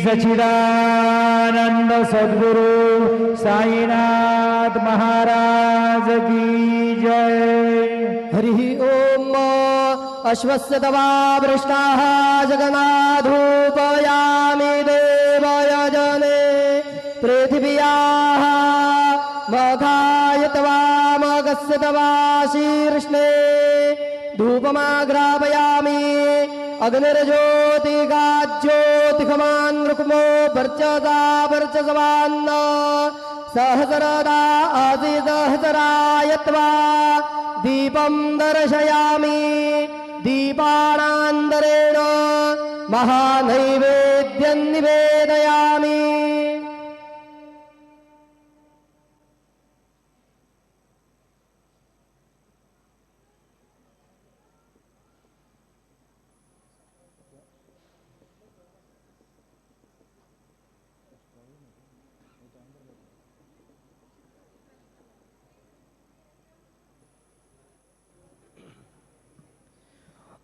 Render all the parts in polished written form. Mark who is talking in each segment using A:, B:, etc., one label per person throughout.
A: सच्चिदानंद सद्गुरु साईनाथ महाराज की जय।
B: हरि ओम। अश्वस्य तवा वृष्टाः जगन्नाथोपयामि देवयजने पृथिव्याः मघाय तवा मघस्य तवा शीर्ष्णे धूपमाग्रापयामि अग्निर्ज्योतिकाज्योतिखमान् रुक्मो वर्चसा वर्चसवान्न सहस्रदा असिसहस्राय त्वा दीपं दर्शयामि दीपानान्तरेण महानैवेद्यं निवेदयामि।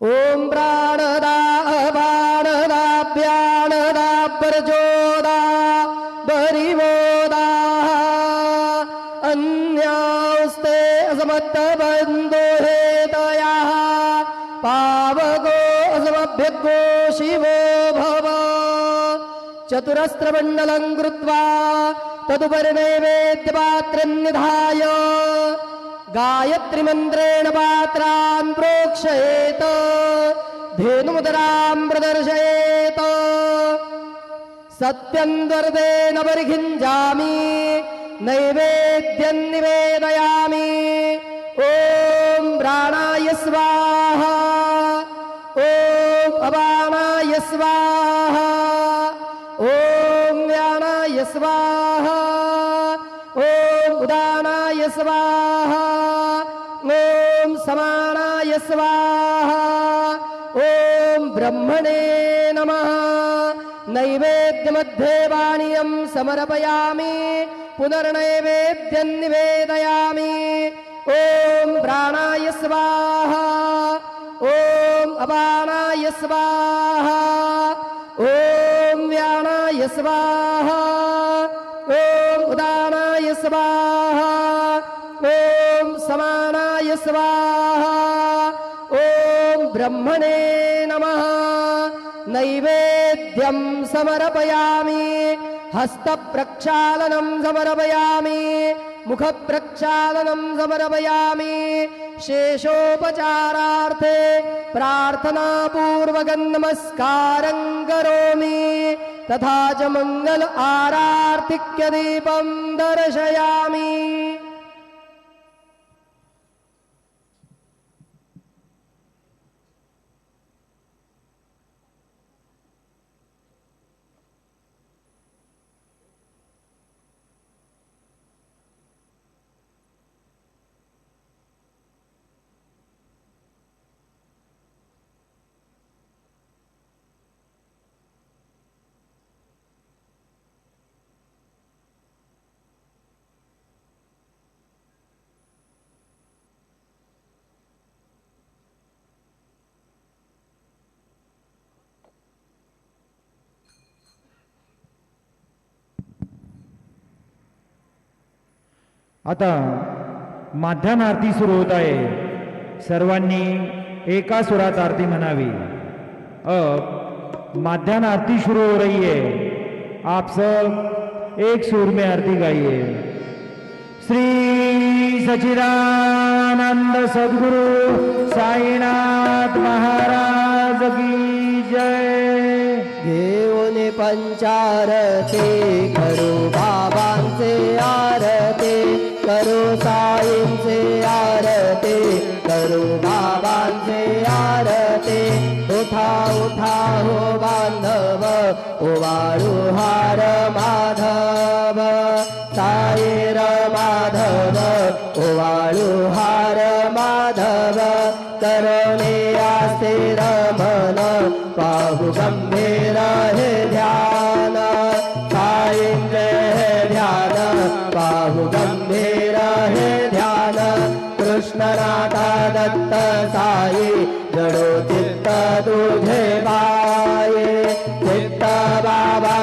B: ओम प्राणदा अपानदा व्यानदा प्रचोदा बरिवोदा अन्यास्ते असमत्तबन्धो हेतयाः पावको असमभ्यगो शिवो भव। चतुरस्त्रमण्डलं कृत्वा तदुपरि नैवेद्यपात्रं निधाय गायत्री मंत्रेण पात्रान् प्रोक्षयेत धेनुमुदरां प्रदर्शयेत सत्यं द्वर्देन परिखिञ्जामि नैवेद्यं निवेदयामि। ॐ प्राणाय स्वाहा ॐ अपानाय स्वाहा ॐ व्यानाय स्वाहा ॐ उदानाय स्वाहा ॐ समानाय स्वाहा ॐ ब्रह्मणे नमः। नैवेद्यमध्ये पानीयं समर्पयामि पुनर्नैवेद्यं निवेदयामि। ॐ प्राणाय स्वाहा ॐ अपानाय स्वाहा ॐ व्यानाय स्वाहा ॐ उदानाय स्वाहा ॐ समानाय स्वाहा ॐ ब्रह्मणे नमः। नैवेद्यं समर्पयामि हस्तप्रक्षालनं समर्पयामि मुखप्रक्षालनं समर्पयामि। शेषोपचारार्थे प्रार्थनापूर्वकं नमस्कारं करोमि तथा च मंगल आरार्तिक्य दीपं दर्शयामि।
A: आता माध्यान्ह आरती सुरू होत आहे। सर्वांनी एका सुरात आरती म्हणावी। अब माध्यान्ह आरती शुरू हो रही है, आप सब एक सुर में आरती गाइए। श्री सच्चिदानंद सद्गुरु साईनाथ महाराज की जय।
B: घेऊन पंचारती करू बाबांचे आरती करू साईंचे आरती करू बाबांचे आरती। उठा उठा हो बांधव ओवाळू हार माधव साईर माधव ओवाळू हार माधव। करणे आस्ते रमण पाहु गंभीर हे ध्यान साईंचे हे ध्यान पाहु गंभीर हे ध्यान। कृष्णनाथा दत्त साई जडो चित्त तुझे बाये चित्त बाबा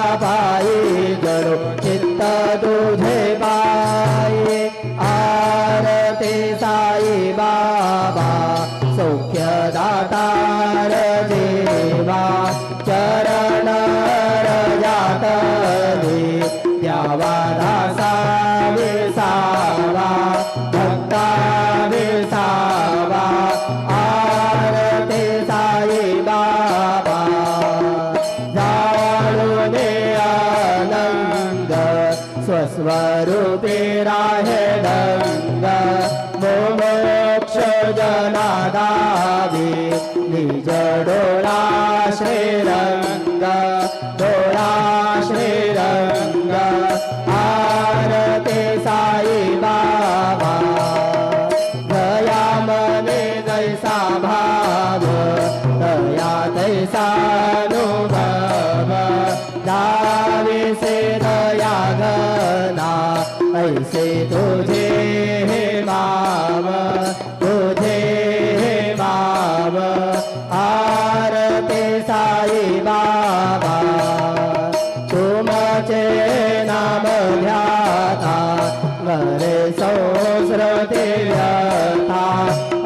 B: स्वरूपी राहे दंग मोक्ष जनादावी निज डोळा श्रीरंग डोळा श्रीरंग आरती साई बाबा दया मने जैसा भाव दया तैसा अनुभव दावी से दया घना ऐसे तुझे हे माव तुझे हे माव आरती साई बाबा तुमचे नाम ध्याता वरे संस्कृती व्यथा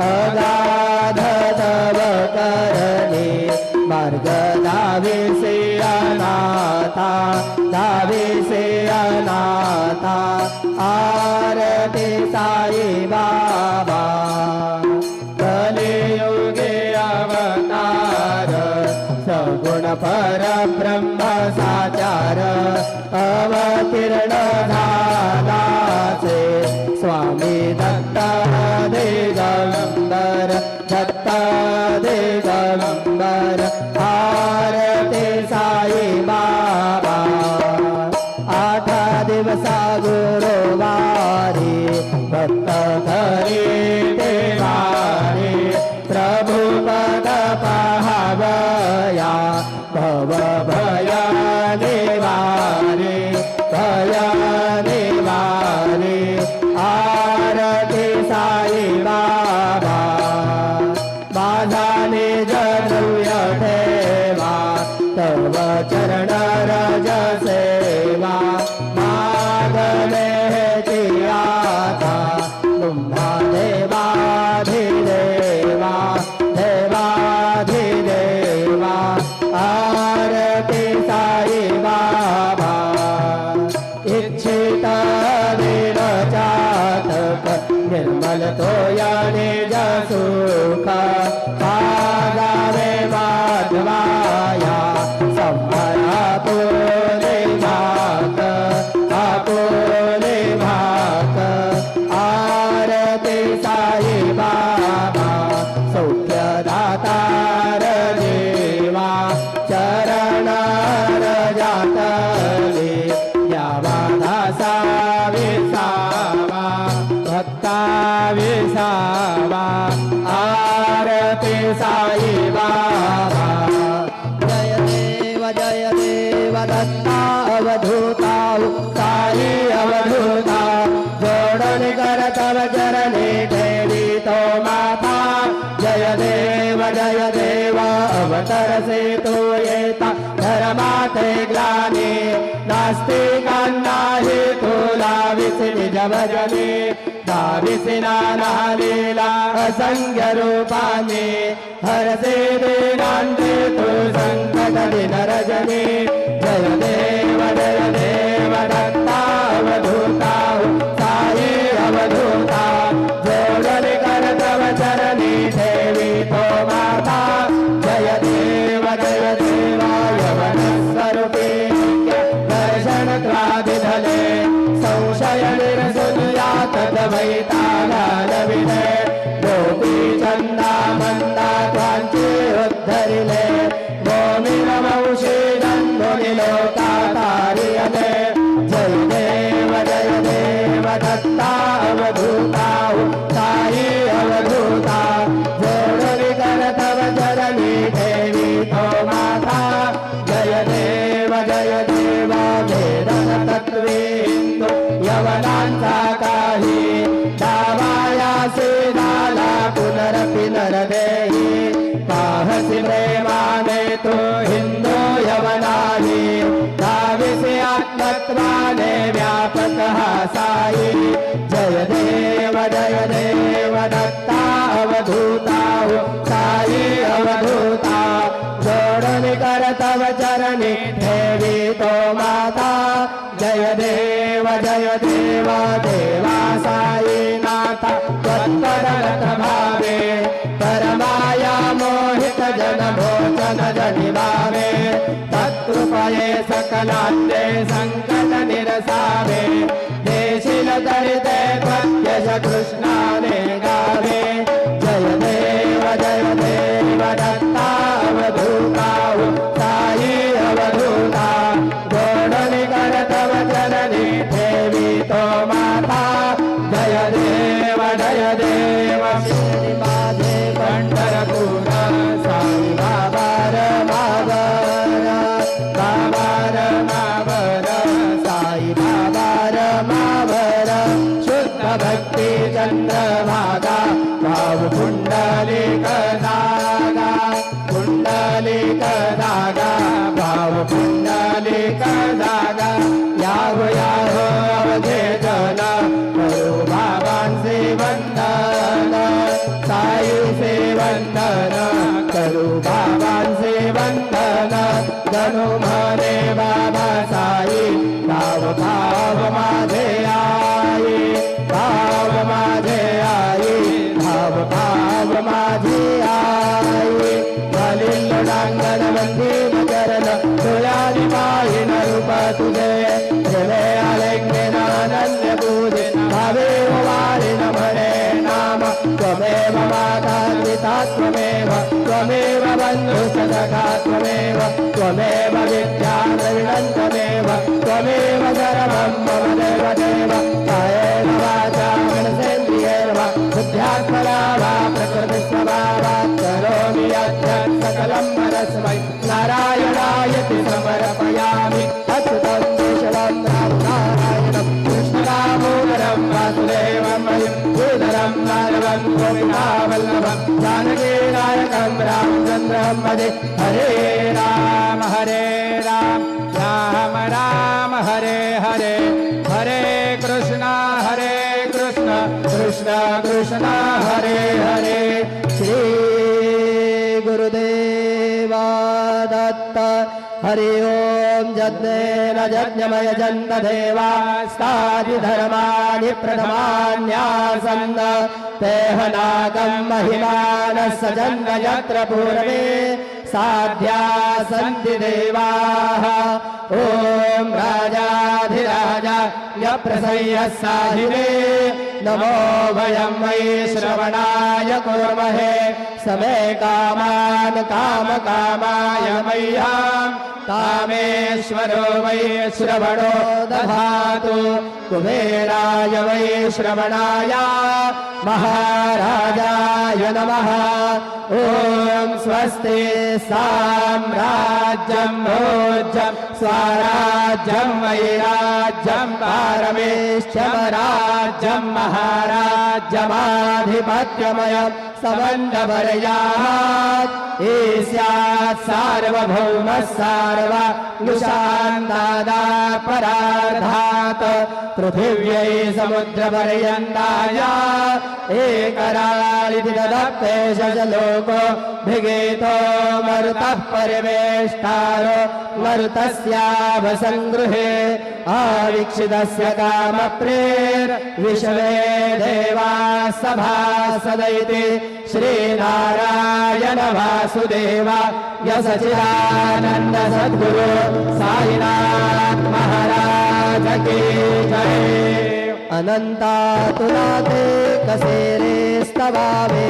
B: अगाध तव करणे मार्ग दाविसे अनाथा दाविसे अनाथा आरती साई बाबा कलियुगे अवतार सगुण परब्रह्म साचार अवतीर्ण झालासे स्वामी दत्ता दिगंबर दत्ता दिगंबर आरती साई बाबा आठ दिवसा गुरुवारी भक्त घरी देवारी प्रभु पद पाहावया भव भय निवारे भय निवारे आरती साई बाबा माझा निज द्रव्य ठेवा तव चरण रज सेवा मागणे आता तुम्हा देवाधिदेवा देवाधिदेवा आरती साई बाबा इच्छित दिन चातक निर्मल तो याने सुख पागावे माधवाया संभया पुरे भाक आपुरे भाक आरती साई बाबा सौख्य दातार देवा चरण रजातले यावा दासा विसावा भक्ता विसावा आरती साई बाबा जय देव दत्ता अवधूता साई अवधूता जोडण कर तव चरणे ठेवी तो माता जय देव अवतरसे तो येता धर्माते ग्लानी नास्तिकांना हे तुला विसी निज भजने दाविसी नाना लीला असंख्य रूपाने हरसे दीनांते तू संकट दिन रजनी जय देव दत्ता अवधूता साई अवधूता जोडण कर तव चरणी ठेवी तो माता जय देव यवन स्वरूपी दर्शन त्वादिधले संशय निर्सुल्या तद्वैतागालविले गोपी चंदा मंदा त्वांचे उद्धरिले गोमिनमंशी जन्मुनि लोकातारियले जय देव दत्ता अवधूता साई अवधूता जोडणी कर तव चरणी ठेवी तो माता जय देव वेदन तत्वेंदु यवनांचा काही दावायासे झाला पुनरपि नरदेही पाहसी प्रेमाने तो हिंदू यवनाही दाविसे आत्मत्वाने व्यापक हा साई जय देव दत्ता अवधूता साई अवधूता जोडणी कर तव चरणी ठेवी तो माता जय देव देवा साई नाथा त्वत्परगत भावे परमाया मोहित जन भोजन जनि भावे तत्कृपा जाये सकलांते संकट निरसावे देशील दरिद्रे प्रत्यक्ष कृष्णाने गावे जय देव दत्तावधूताव साई अवधूता गोडनी करतव जननी देवी तो माता जय देव माझे पंढरपूर साई बाबा रमावर साई बाबा रमावर शुद्ध भक्ती चंद्रभागा भाव पुंडलिक दागा भाव पुंडलिक दागा याहो अवधे जन करू बाबांचे वंदन साई से वंदन करू बाबांचे वंदन जणू म्हणे बाबा साई भाव माझे आई भाव माझे आई वलिल डांगण मंदिर चरण तुयाली पाहिन रूप तुझे प्रेमे आलिंगनानन्य पूजे भावे वाळिन म्हणे नाम त्वमेव माता पिता त्वमेव बन्धु सखा त्वमेव विद्या द्रविणं त्वमेव सर्वं मम देवदेव कायेन वाचा मनसेन्द्रियेण वा बुद्ध्यात्मना वा प्रकृतिस्वभावात् करोमि यद्यत् सकलं परस्मै नारायणायति समर्पयामि अच्युतं केशवं नारायणं कृष्णदामोदरं वासुदेवं मयं भूधरं माधवं गोपिकावल्लभं जानकीनायकं रामचन्द्रं भजे हरे राम राम राम हरे हरे हरे कृष्ण कृष्ण कृष्ण हरे हरे श्री गुरुदेवा दत्त हरि ओम यज्ञेन यज्ञमय जन्त देवास्तादि धर्माणि प्रथमान्यासन् तेहनागं महिमानः सजन्म यत्र पूर्वे साध्या सन्ति देवाः ॐ राजाधिराजा यप्रसह्यः साधिवे नमो वयं वै श्रवणाय कुर्महे समे कामान् कामकामाय मह्यं कामेश्वरो वै श्रवणो दधातु कुबेराय वै श्रवणाय महाराजाय नमः ॐ स्वस्ति साम्राज्यं भोज्यं स्वराज्यं वैराज्यं पारमेष्ठ्यमराज्यं महाराज्यमाधिपत्यमयं समन्वपर्यात् ईस्यात् सार्वभौमः सार्वनुशान्तादापरार्धात् पृथिव्यै समुद्रपर्यन्ताय एकराळिति ददत्ते शशलोको भिगेतो मरुतः परिवेष्टारो मरुतस्याभसङ्गृहे आवीक्षितस्य कामप्रेर्विश्वे देवाः सभासदैति श्रीनारायण वासुदेव सच्चिदानन्द सद्गुरु साईनाथ महाराज की जय अनंता तुला ते कसे रे स्तवावे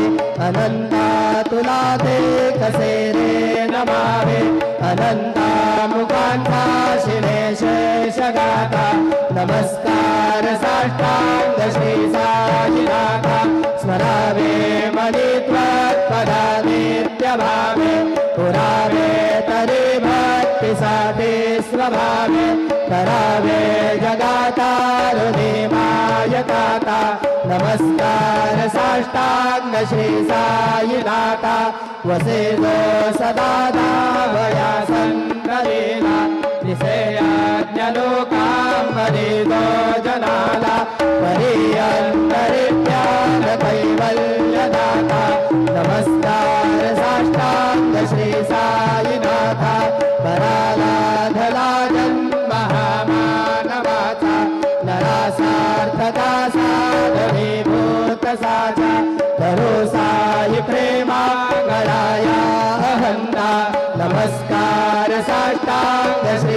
B: अनंता तुला ते कसे रे नमावे अनंता मुखांता शिवे शेषगाथा नमस्कार साष्टांग श्री साईनाथा स्मरावे मणित्वत्पदादित्यभावे पुरावे तरी भक्तिसाते स्वभावे करावे जगातारुणिमायकाता नमस्कार साष्टांग श्री साईनाथा वसेतो सदा धावया सन्नरेला निसेयाज्ञलोकां वदितो जनाला परियन्तरित्यान कैवल्यदाता नमस्कार साष्टांग श्री साईनाथा परालाधला जन्महामानवाचा नरासार्थका साधनीभूत साचा करो साई प्रेमा गळाया अहंता नमस्कार साष्टांग श्री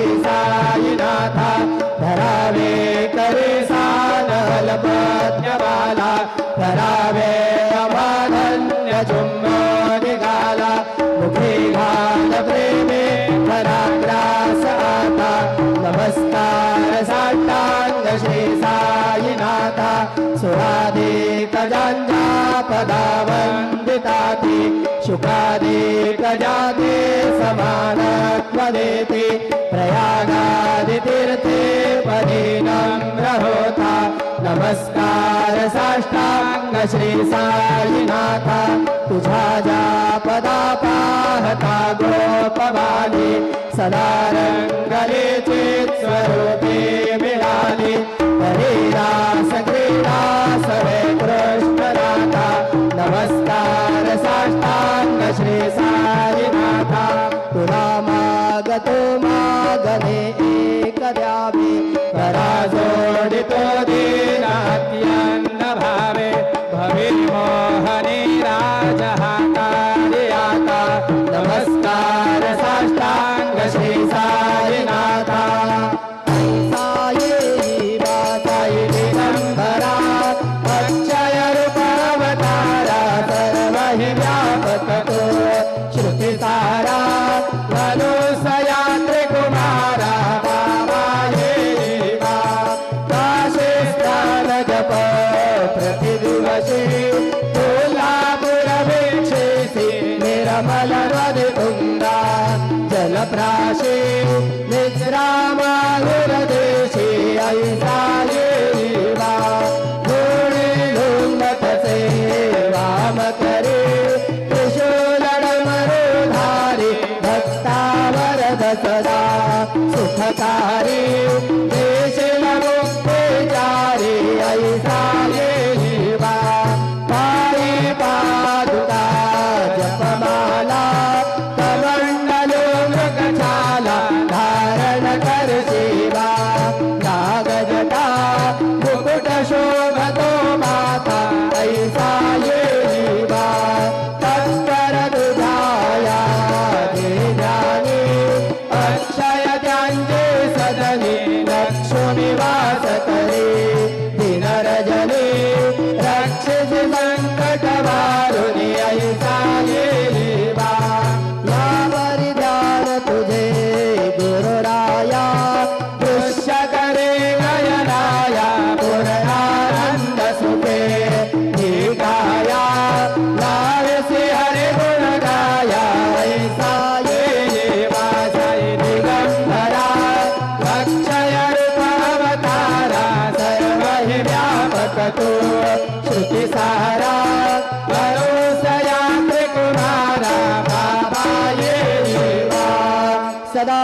C: पदा वन्दिताति शुकादेकजाते समानत्वदेति प्रयागादितीर्थे पदीनं रहोता नमस्कार साष्टांग श्री साईनाथ तुझा पदा पाहता गोपबाली सदा रंगले चित स्वरूपे मिळाली हरिदास क्रीडा सवे कृष्णनाथा नमस्कार साष्टांग श्री साईनाथा तुला मागतो मागणे एक द्यावे करा जोडितो दीनात्यन्न भावे भवे मोहने राजहाकार्याता नमस्कार साष्टांग श्री साईनाथा साई वासाई दिगंबरा अक्षय रूपावतारा सर्व हि व्यापक तो श्रुती सारा मनुष्या त्रिकुमारा बाबा ये वा काशे स्नान जप प्रतिदिवशी तुलापुरवीक्षेसि निर्मल नदीतुंगा जलप्राशी निद्रामायुरदेशी ऐसा ये वा गुणी लुंगतसे वाम करे त्रिशूलमरुधारी भक्तावरद सदा सुखकारी देशिल मुक्तिचारी ऐसा ये वा पायी पादुका जपमाला कमंडलो मृगछाला धारण कर शिवा नागजटा मुकुट शोभतो माता ऐसा ये वा तत्पर दुधाया देजानी अक्षय त्यांचे सदनी लक्ष्मी वास करे दिनरजनी रक्षसि संकट वारुणी ऐसा ये वा यावरी ध्यान तुझे गुरुराया दृश्य करे नयनाया पूर्णानंद सुखे निगाया नारसी हरे गुण गाया ऐसा ये वा साई दिगंबरा अक्षय रूप अवतारा सर्व हि व्यापक तो श्रुति सारा भरोसया त्रिकुमारा बाबा ये वा सदा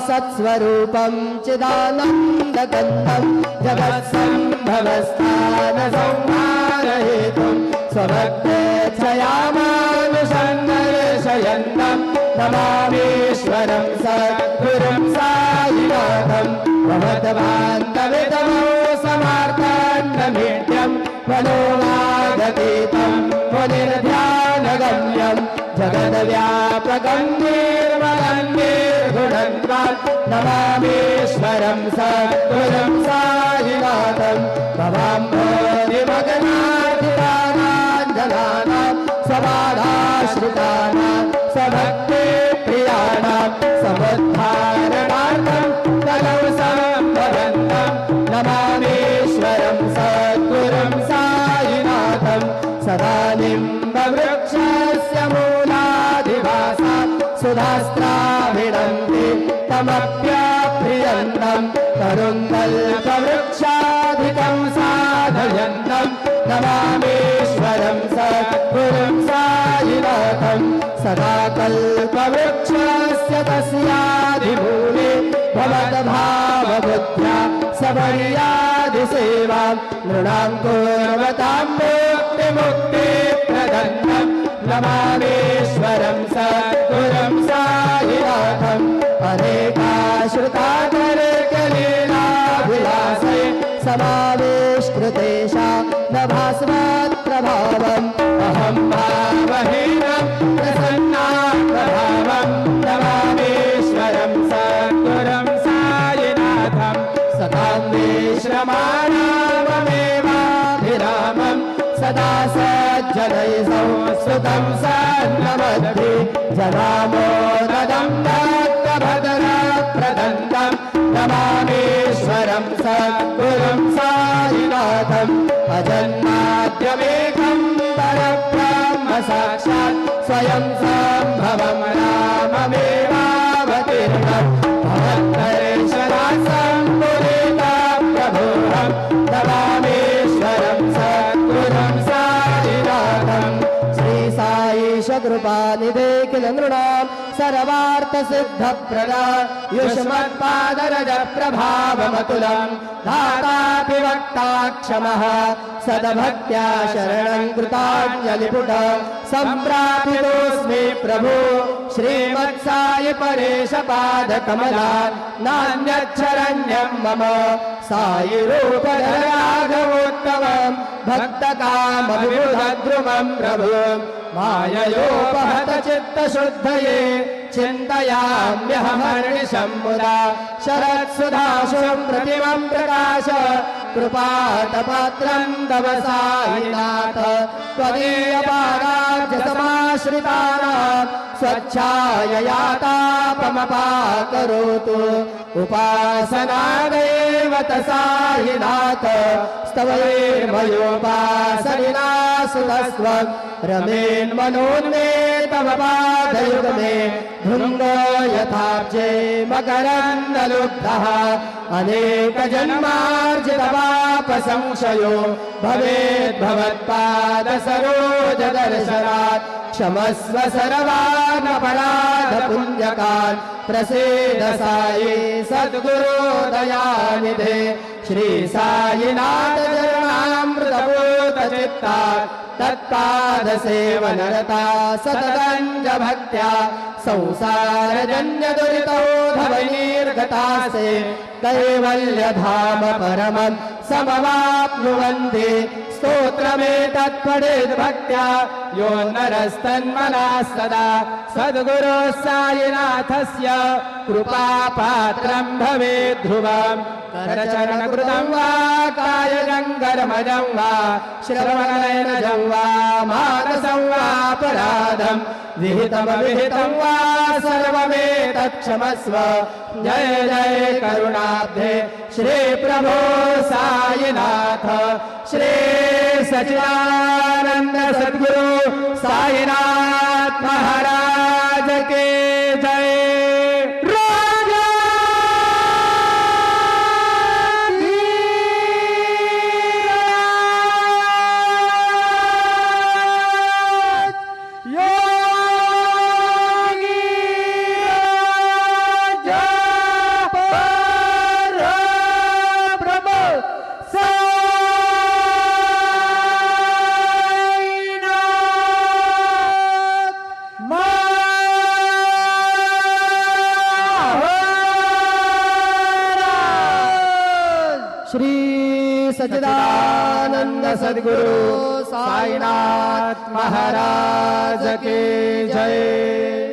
C: सत्स्वरूपं चिदानन्दगन्धं जगत्सम्भवस्थान संहारहेतुं स्वभक्तेच्छयामानुषन्नर्शयन्तं नमामीश्वरं सद्गुरुं साईनाथं भवद्बान्धवितमो समार्ताण्डमीड्यं मनोवादतीतं मुनिर्ध्यानगम्यं जगद्व्यापकं निर्मलं निर्गुणत्वात् नमामीश्वरं सद्गुरुं साईनाथं भवाम्भोधिमगनाधिरानाञ्जनानां समाधाश्रितानां स्वभक्तिप्रियाणां समुद्धारणार्थं कलौ सम्भवन्तं नमामीश्वरं सद्गुरुं साईनाथं सदा निम्बवृक्षस्य मूलाधिवासात् सुधास्त्राभिडन्ति तमप्यप्रियन्तं तरुन्दल्पवृक्षाधिकं साधयन्तं नमामीश्वरं सद्गुरुं साईनाथं सदा कल्पवृक्षस्य तस्याधिमूले भवद्भावबुद्ध्या सबर्यादिसेवां नृणां कुर्वतां मुक्तिप्रदन्तं नमामीश्वरं सद्गुरुं साईनाथं अनेकाश्रुताकर्कलीलाभिलाषे समावेशकृतेषा न भास्वत्प्रभावम् अहं भावहीनं प्रसन्नात्मभावं नमामीश्वरं सद्गुरुं साईनाथं सतां विश्रमाणाममेवाभिरामं सदा सज्जनैः संस्कृतं सन्नमद्धि जनामोदं भक्तभद्रप्रदन्तं नमामीश्वरं सद्गुरुं साईनाथम् अजन्माद्यमेक कृपानिधे किल नृणां सर्वार्थसिद्धप्रदा युष्मत्पादरजप्रभावमतुलं धातापि वक्ता क्षमः सदभक्त्या शरणं कृताञ्जलिपुट सम्प्रापितोऽस्मि प्रभो श्रीमत्सायि परेशपादकमला नान्यच्छरण्यं मम सायि रूपधराघवोत्तमं भक्तकामविबुधद्रुमं प्रभु माययोपहत चित्तशुद्धये चिन्तयाम्यहमर्निशं मुदा शरत्सुधाशुं प्रतिमं प्रकाश कृपातपात्रं तव सायिनाथ त्वदीयपादाब्जसमाश्रितानां स्वच्छाययातापमपाकरोतु उपासनादेव तसायिनाथ स्तवैर्मयोपासनिना सुतस्त्वं रमेन्मनोन्मे तव पादयुगमे भृङ्ग यथाब्जे मकरन्दलुब्धः अनेकजन्मार्जितपापसंशयो भवेद्भवत्पादसरोजदर्शनात् क्षमस्व सर्वानपराधपुण्यकान् प्रसीद सायि सद्गुरो दयानिधे श्री सायिनाथ चरणामृतभूतचित्तात् तत्पादसेवनरता सततञ्ज भक्त्या संसारजन्यदुरितोधवैर्गतासे कैवल्यधाम परमं समवाप्नुवन्ति स्तोत्रमेतत्पठेद्भक्त्या यो नरस्तन्मनः सदा सद्गुरो सायिनाथस्य कृपापात्रं भवेत् ध्रुवम् करचरणकृतं वा कायजङ्गरमजं वा श्रवणनयनजं वा मानसं वापराधं विहितमविहितं वा सर्वमेतत्क्षमस्व जय जय करुणाब्धे श्री प्रभो सायिनाथ श्री सच्चिदानंद सद्गुरु सायिनाथ महाराज के जय। श्री सच्चिदानंद सद्गुरु साईनाथ महाराज के जय।